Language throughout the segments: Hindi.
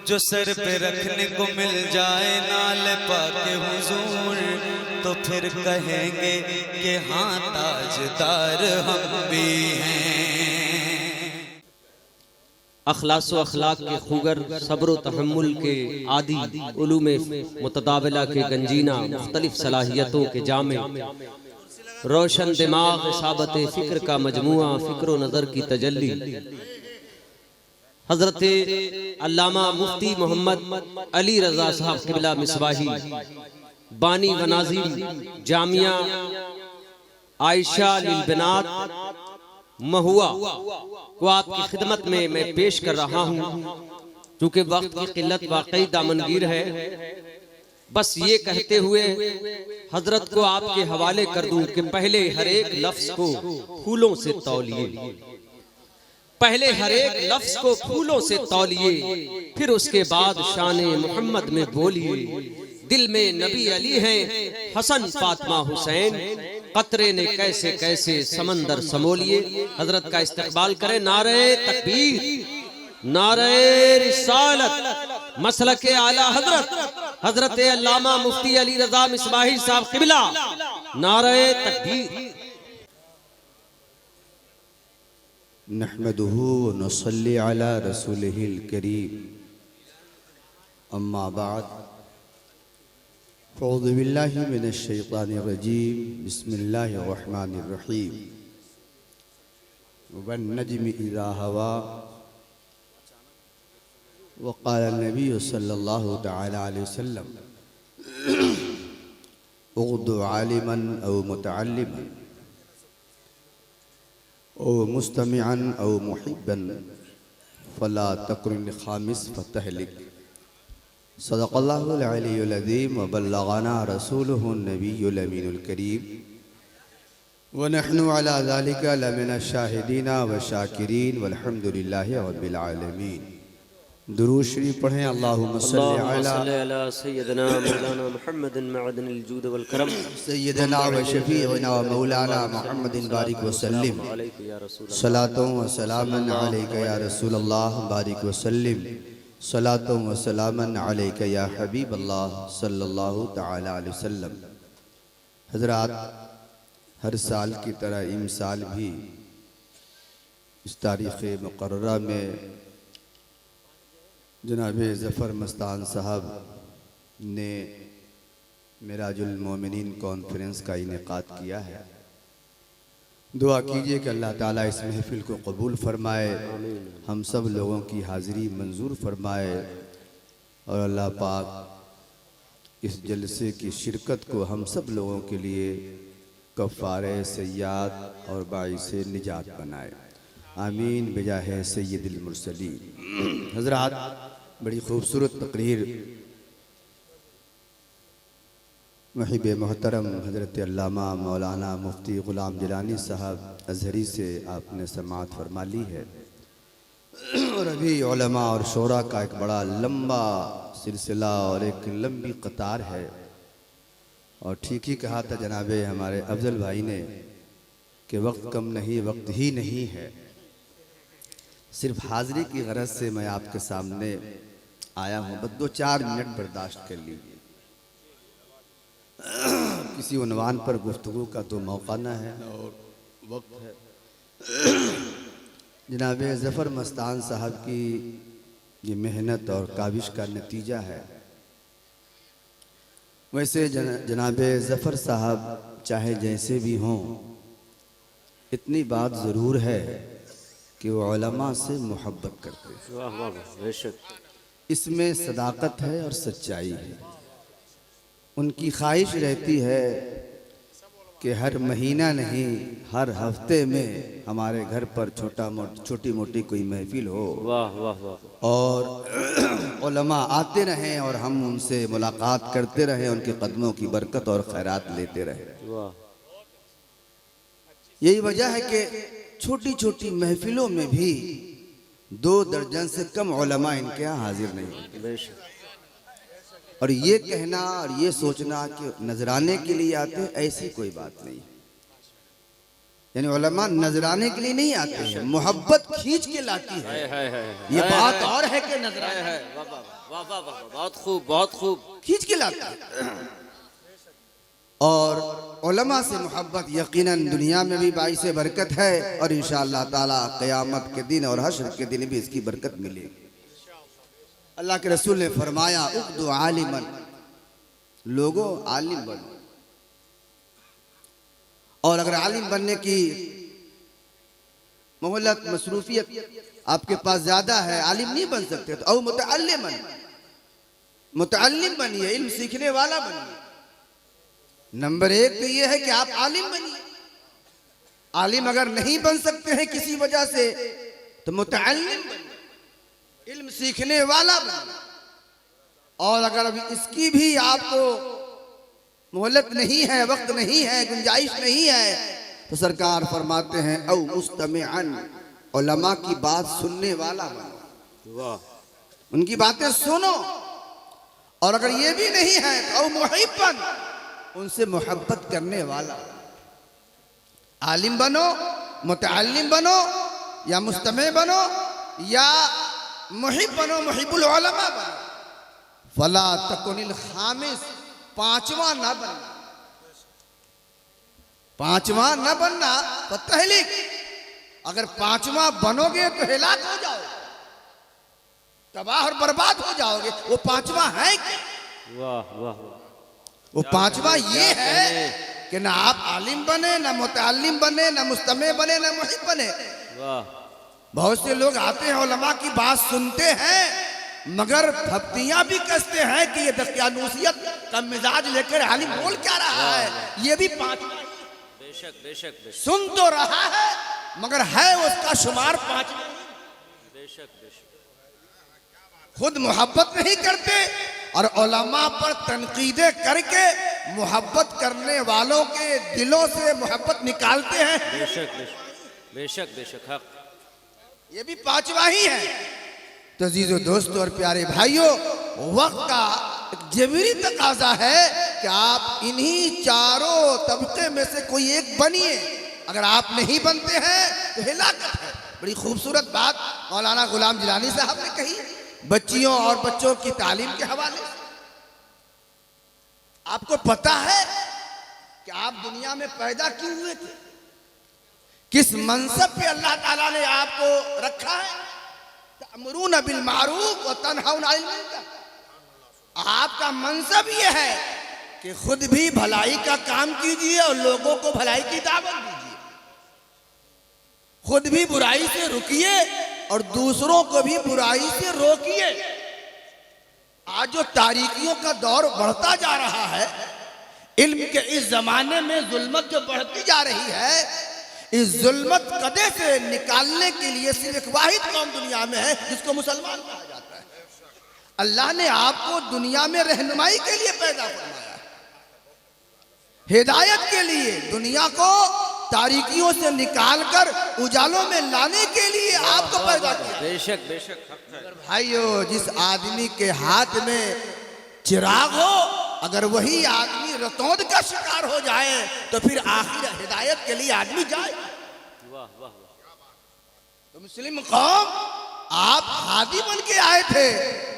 जो सर पे रखने को मिल जाए नाल पाके हुजूर, तो फिर कहेंगे कि हाँ ताजदार हम भी हैं। अखलास व अखलाक के खुगर, सब्र व तहम्मुल के आदि, उलूम मुतदाविला के गंजीना, मुख्तलिफ सलाहियतों के जामे, रोशन दिमाग, इसाबत फिक्र का मजमुआ, फिक्र व नज़र की तजल्ली, हजरत अल्लामा मुफ्ती मोहम्मद अली रजा साहब किबला मिसबाही, बानी व नाज़िम जामिया आयशा लिल बनात महुआ को आपकी खिदमत में मैं पेश कर रहा हूँ। चूंकि वक्त की किल्लत वाकई दामनगीर है, बस ये कहते हुए हजरत को आपके हवाले कर दूं कि पहले हर एक लफ्ज को फूलों से तौलिए, पहले हर एक लफ्ज को फूलों से तौलिए, फिर उसके बाद शान मोहम्मद में बोलिए। दिल में नबी अली हैं, हसन फातिमा हुसैन, कतरे ने कैसे कैसे समंदर समोलिए। हजरत का इस्तकबाल करें। नारे तकबीर, नारे रिसालत, मसलके आला हजरत हजरत अल्लामा मुफ्ती अली रजा मिसबाही साहब किबला, नारे तकबीर। नहमदुहु व नसल्ली अला रसूलिहिल करीम, अम्मा बाद, अऊज़ु बिल्लाहि मिनश शैतानिर रजीम, बिस्मिल्लाहिर रहमानिर रहीम। वन नज्मि इज़ा हवा, व क़ाल नबी सल्लल्लाहु तआला अलैहि वसल्लम, उग़्दु आलिमन औ मुतअल्लिमन ओ मुस्तमिअन औ मुहिब्बन, फला तकुन खामिस फतहलिक। सदक़ल्लाहुल अलियुल अज़ीम व बल्लगना रसूलुहुन नबियुल अमीनुल करीम, व नहनु अला ज़ालिका लमिनश शाहिदीना व शाकिरीन वल्हम्दुलिल्लाहि रब्बिल आलमीन। दुरूद शरीफ पढ़ें। अल्लाहुम्मा सल्लि अला सय्यदना मौलाना मुहम्मदिन मअदनिल जूद वल करम, सय्यदना व शफीअना व मौलाना मुहम्मदिन बारिक व सल्लिम, सलातों व सलामन अलैका या रसूलल्लाह बारिक व सल्लिम, सलातों व सलामन अलैका या हबीबल्लाह सल्लल्लाहु तआला अलैहि वसल्लम। हज़रात, हर साल की तरह इमसाल भी इस तारीख़ मुक़र्ररा में जनाब ज़फ़र मस्तान साहब ने मिराजुल मोमिनीन कॉन्फ्रेंस का इनेकाद किया है। दुआ कीजिए कि अल्लाह ताला इस महफ़िल को कबूल फ़रमाए, हम सब लोगों की हाज़िरी मंजूर फ़रमाए और अल्लाह पाक इस जलसे की शिरकत को हम सब लोगों के लिए कफ़ारे सय्याद और बाइसे निजात बनाए। आमीन बिजाहे सय्यदिल मुरसलीन। हज़रात, बड़ी खूबसूरत तकरीर मुहिब मोहतरम हज़रत अल्लामा मौलाना मुफ्ती ग़ुलाम जिलानी साहब अज़हरी से आपने समाअत फरमा ली है। और अभी उलमा और शोरा का एक बड़ा लंबा सिलसिला और एक लंबी कतार है। और ठीक ही कहा था जनाबे हमारे अफजल भाई ने कि वक्त कम नहीं, वक्त ही नहीं है। सिर्फ हाज़िरी की गरज से मैं आपके सामने आया हूँ, बस 2-4 मिनट बर्दाश्त कर लीजिए। किसी उन्वान पर गुफ्तगू का तो मौका ना है और वक्त है। जनाब ज़फ़र मस्तान साहब की ये मेहनत और काविश का नतीजा है। वैसे जनाब ज़फ़र साहब चाहे जैसे भी हों, इतनी बात ज़रूर है कि वो उलमा से मोहब्बत करते हैं। वाह वाह बेशक, इसमें सदाकत है और सच्चाई है। उनकी ख्वाहिश रहती है कि हर महीना नहीं, हर हफ्ते में हमारे घर पर छोटी मोटी कोई महफिल हो। वाह वाह वाह। और उलमा आते रहें और हम उनसे मुलाकात करते रहें, उनके कदमों की बरकत और खैरात लेते रहें। वाह, यही वजह है कि छोटी छोटी महफिलों में भी 2 दर्जन से कम उलमा इनके यहाँ हाजिर नहीं होते। बेशक। और ये कहना और ये सोचना कि नजराने के लिए आते हैं, ऐसी कोई बात नहीं। यानी उलमा नजराने के लिए नहीं आते हैं, मोहब्बत खींच के लाती है। ये बात और है कि नजराने बहुत खूब, बहुत खूब खींच के लाती है। और उलमा से मोहब्बत यकीनन दुनिया में भी बाइस बरकत है और इंशाअल्लाह ताला क़यामत के दिन और हश्र के दिन भी इसकी बरकत मिलेगी। अल्लाह के रसूल ने फरमाया उक़्दु आलिमन, लोगों आलिम बनो। और अगर आलिम बनने की मोहलत मसरूफियत आपके पास ज्यादा है, आलिम नहीं बन सकते, तो औ मुतअल्लिमन, मुतअल्लिम बनिए, इल्म सीखने वाला बनिए। नंबर एक तो ये है कि आप आलिम बनिए। आलिम अगर नहीं बन सकते हैं किसी वजह से तो मुतअल्लिम बनिए, इल्म सीखने वाला बनिए। और अगर अभी इसकी भी आपको मोहलत नहीं है, वक्त नहीं है, गुंजाइश नहीं है, तो सरकार फरमाते हैं औ मुस्तमिअन, उलमा की बात सुनने वाला बनो। वाह, उनकी बातें सुनो। और अगर ये भी नहीं है तो औ मुहिब्बन, उनसे मोहब्बत करने वाला। आलिम बनो, मुतअल्लिम बनो, या मुस्तमे बनो, या मुहिब बनो, मुहिबुल उलमा बनो। फला तकुनिल खामिस, पांचवा न बनना। पांचवा न बनना तो तहलीक। अगर पांचवा बनोगे तो हिलाक हो जाओगे, तबाह और बर्बाद हो जाओगे। वो पांचवा है क्या? वाह वाह, वो पांचवा ये है कि ना आप आलिम बने, ना मुतअल्लिम बने, ना मुस्तमे बने, ना मुहिब बने। वाह, बहुत से लोग आते हैं, उलमा की बात सुनते हैं, मगर फप्तियां भी कसते हैं कि ये दकियानूसियत का मिजाज लेकर आलिम बोल क्या रहा है। ये भी पांचवा, बेशक बेशक बेशक, सुन तो रहा है मगर है उसका शुमार पांचवा। बेशक बेशक, खुद मोहब्बत नहीं करते और उलमा पर तनकीदे करके मोहब्बत करने वालों के दिलों से मोहब्बत निकालते हैं। बेशक बेशक बेशक बेशक, हक। ये भी पांचवा ही है। तो अजीजों, दोस्तों और प्यारे भाइयों, वक्त का एक जबरी तकाजा है कि आप इन्हीं चारों तबके में से कोई एक बनिए। अगर आप नहीं बनते हैं तो हिलाकत है। बड़ी खूबसूरत बात मौलाना गुलाम जिलानी साहब ने कही बच्चियों और बच्चों की तालीम के हवाले से। आपको पता है कि आप दुनिया में पैदा क्यों हुए थे? किस मनसब पे अल्लाह ताला ने आपको रखा है? तअमुरून बिल मारूफ व तनहौना अनिल मुनकर। आपका मनसब यह है कि खुद भी भलाई का काम कीजिए और लोगों को भलाई की दावत दीजिए। खुद भी बुराई से रुकिए और दूसरों को भी बुराई से रोकिए। आज जो तारीकियों का दौर बढ़ता जा रहा है, इल्म के इस जमाने में जुल्मत जो बढ़ती जा रही है, इस जुल्मत कदे से निकालने के लिए सिर्फ एक वाहिद कौम दुनिया में है जिसको मुसलमान कहा जाता है। अल्लाह ने आपको दुनिया में रहनुमाई के लिए पैदा फरमाया, हिदायत के लिए, दुनिया को तारीकियों से निकालकर उजालों में लाने के लिए आपको पैदा किया। बेशक बेशक, भाइयों, जिस आदमी के हाथ में चिराग हो, अगर वही आदमी रतौंद का शिकार हो जाए तो फिर आखिर हिदायत के लिए आदमी जाए। वाह वाह, तो मुस्लिम कौम, आप हादी बन के आए थे,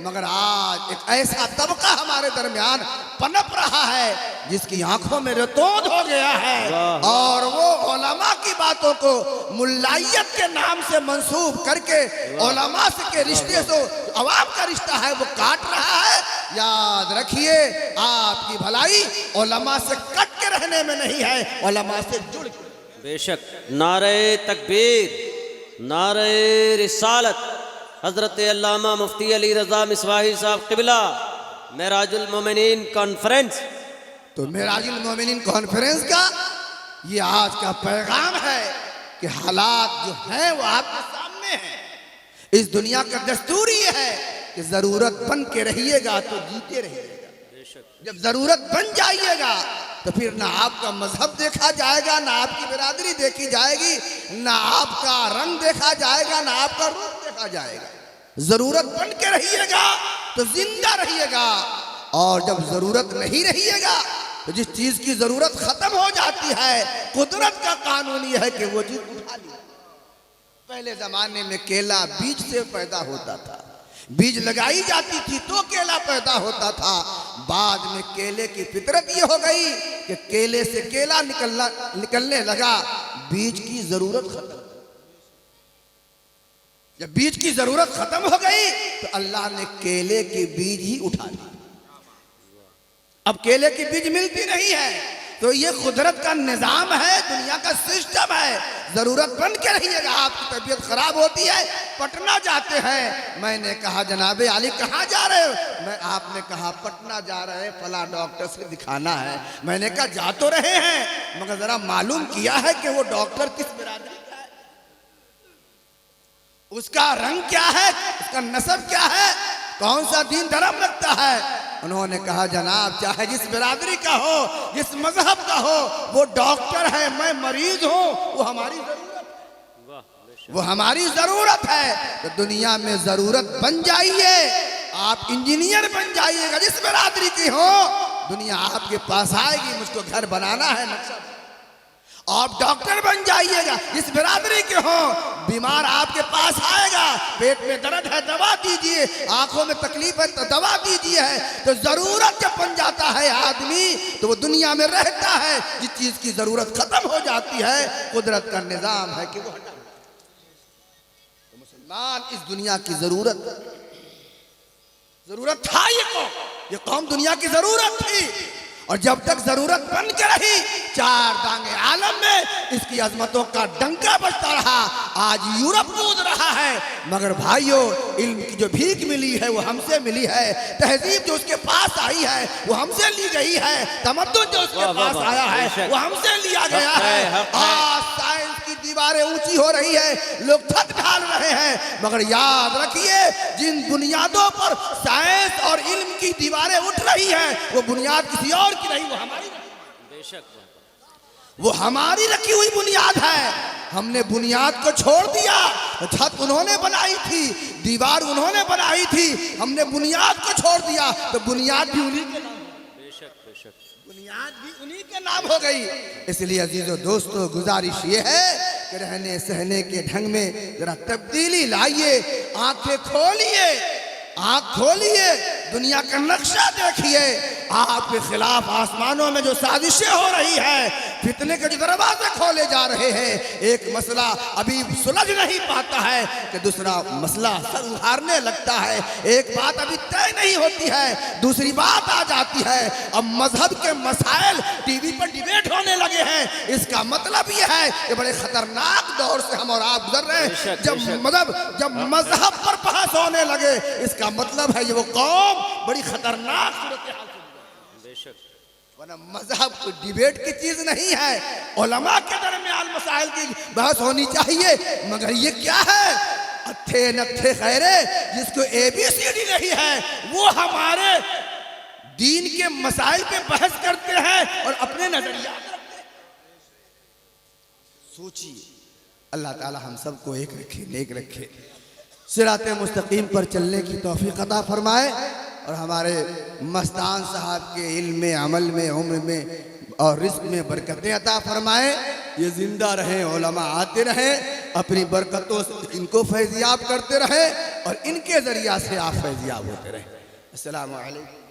मगर आज एक ऐसा तबका हमारे दरमियान पनप रहा है जिसकी आंखों में रतौंद हो गया है और वो उलमा की बातों को मुल्लायत के नाम से मंसूब करके उलमा से के रिश्ते से अवाम का रिश्ता है वो काट रहा है। याद रखिए, आपकी भलाई उलमा से कट के रहने में नहीं है, उलमा से जुड़ के। बेशक। नारे तकबीर, नारे रिसालत। हजरत अल्लामा मुफ्ती अली रजा मिसबाही साहब क़िबला मेराजुल मोमिनीन कॉन्फ्रेंस। तो मेराजुल मोमिनीन कॉन्फ्रेंस का ये आज का पैगाम है कि हालात जो हैं वो आपके सामने हैं। इस दुनिया का दस्तूर ये है कि जरूरत बन के रहिएगा तो जीते रहिएगा। जब जरूरत बन जाइएगा तो फिर ना आपका मजहब देखा जाएगा, ना आपकी बिरादरी देखी जाएगी, ना आपका रंग देखा जाएगा, ना आपका रूप देखा जाएगा। जरूरत बन के रहिएगा तो जिंदा रहिएगा, और जब जरूरत नहीं रहिएगा तो जिस चीज की जरूरत खत्म हो जाती है, कुदरत का कानून यह है कि वो चीज उठा ली। पहले जमाने में केला बीज से पैदा होता था, बीज लगाई जाती थी तो केला पैदा होता था। बाद में केले की फितरत ये हो गई कि केले से केला निकलने लगा, बीज की जरूरत खत्म। जब बीज की जरूरत खत्म हो गई तो अल्लाह ने केले के बीज ही उठा लिए। अब केले की बीज मिलती नहीं है, तो ये कुदरत का निजाम है, दुनिया का सिस्टम है। जरूरत बन के रहिएगा। आपकी तबीयत खराब होती है, पटना जाते हैं। मैंने कहा जनाबे आली कहाँ जा रहे हो? आपने कहा पटना जा रहे हैं, फला डॉक्टर से दिखाना है। मैंने कहा जा तो रहे हैं, मगर जरा मालूम किया है कि वो डॉक्टर किस बिरादरी का है, उसका रंग क्या है, उसका नस्ब क्या है, कौन सा दीन धर्म रखता है? उन्होंने कहा जनाब चाहे जिस बिरादरी का हो, जिस मजहब का हो, वो डॉक्टर है, मैं मरीज हूं, वो हमारी जरूरत है, वो हमारी जरूरत है। तो दुनिया में जरूरत बन जाइए, आप इंजीनियर बन जाइएगा, जिस बिरादरी की हो दुनिया आपके पास आएगी, मुझको घर बनाना है नक्शा। आप डॉक्टर बन जाइएगा, जिस बिरादरी के हो, बीमार आपके पास आएगा, पेट में दर्द है दवा दीजिए, आंखों में तकलीफ है तो दवा दीजिए है। तो जरूरत जब बन जाता है आदमी तो वो दुनिया में रहता है। जिस चीज की जरूरत खत्म हो जाती है, कुदरत का निजाम है कि वो हटा। तो मुसलमान इस दुनिया की जरूरत था, ये कौम दुनिया की जरूरत थी, और जब तक जरूरत बन के रही, चार दांगे आलम में इसकी अजमतों का डंका बजता रहा। आज यूरोप कूद रहा है, मगर भाइयों इल्म की जो भीख मिली है वो हमसे मिली है, तहजीब जो उसके पास आई है वो हमसे ली गई है, तमद्दुन जो उसके पास आया है वो हमसे लिया गया है। आज साइंस की दीवारें ऊंची हो रही है, लोग छत ढाल रहे हैं, मगर याद रखिए जिन बुनियादों पर साइंस और इल्म की दीवारें उठ रही हैं वो बुनियाद किसी और की नहीं, वो हमारी, बेशक वो हमारी रखी हुई बुनियाद है। हमने बुनियाद को छोड़ दिया, छत उन्होंने बनाई थी, दीवार उन्होंने बनाई थी, हमने बुनियाद को छोड़ दिया तो बुनियाद भी उन्हीं के नाम, बेशक बुनियाद भी उन्हीं के नाम हो गई। इसलिए अजीजों दोस्तों गुजारिश ये है कि रहने सहने के ढंग में जरा तब्दीली लाइए, आंखें खोलिए, आंख खोलिए, दुनिया का नक्शा देखिए। आपके खिलाफ आसमानों में जो साजिशें हो रही है, फितने के जो दरवाजे खोले जा रहे हैं, एक मसला अभी सुलझ नहीं पाता है कि दूसरा मसला सर उखाड़ने लगता है, एक बात अभी तय नहीं होती है दूसरी बात आ जाती है। अब मजहब के मसाइल टीवी पर डिबेट होने लगे हैं, इसका मतलब यह है कि बड़े खतरनाक दौर से हम और आप गुजर रहे हैं। जब मजहब पर बहस होने लगे, इसका मतलब है ये वो कौम बड़ी खतरनाक सूरत हाल, बेशक, वरना मजहब कोई डिबेट की चीज नहीं है। उलमा के दरमियान मसाइल की बहस होनी चाहिए, मगर ये क्या है, अच्छे नक्शे खैरे जिसको ABCD नहीं है वो हमारे दीन के मसाइल पे बहस करते हैं और अपने नजरिया रखते हैं। सोचिए, अल्लाह ताला हम सबको एक रखे, नेक रखे, सिराते मुस्तकीम पर चलने की तौफीक अता फरमाए, और हमारे मस्तान साहब के इल्म में, अमल में, उम्र में और रिस्क में बरकतें अता फरमाए। ये जिंदा रहें, उलमा आते रहें, अपनी बरकतों से इनको फैज़याब करते रहें और इनके ज़रिया से आप फैज़याब होते रहें। अस्सलामु अलैकुम।